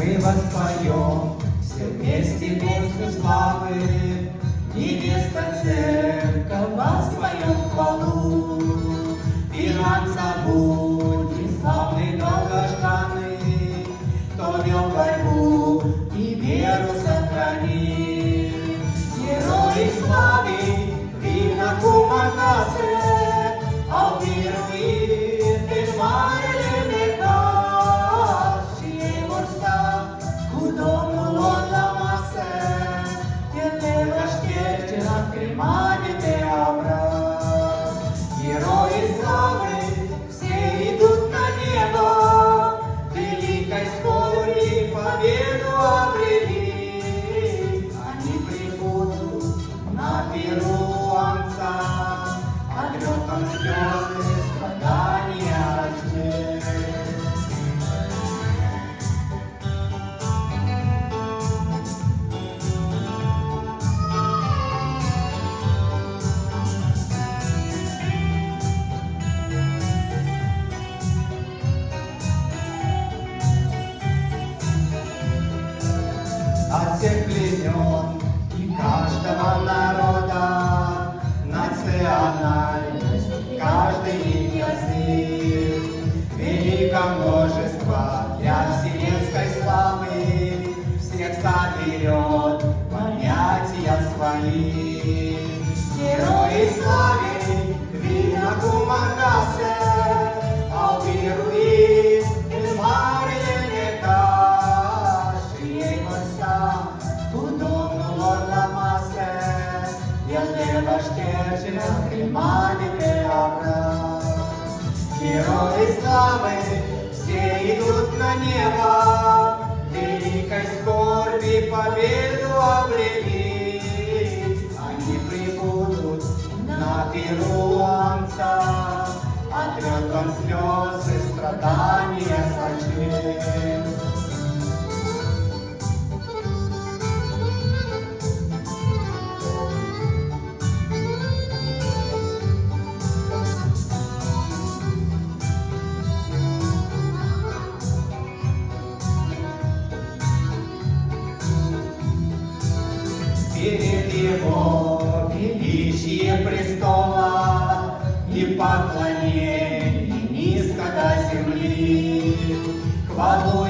мы воспоем все вместе песню славы. Невеста церковь воспоем хвалу, и нам забудет славный долгожданный, кто вел борьбу и веру сохранил. Герои славы, видно кумагасе, а верует и марили мека, чьей морста худому лола массе, еле шкерче над кремами те образ. Герои славы, все идут на небо, великой скорби победу обрели. Они прибудут на перу Отца, отрет он слезы, страдания рождения. От всех племен и каждого народа, национальность, каждый их язык, великое множество для вселенской славы, всех соберет понятия свои. Герои славы, видно кумагасе, а верует и мария лека, шией моста, удобно лорда массе, еле ваштержена кремами преобраз. Герои славы, все идут на небо, великой скорби победу обрели. Они прибудут на перу Отца, отрет он слезы, страдания сочет. Перед его величие престола и поклонение низко до земли, хвалу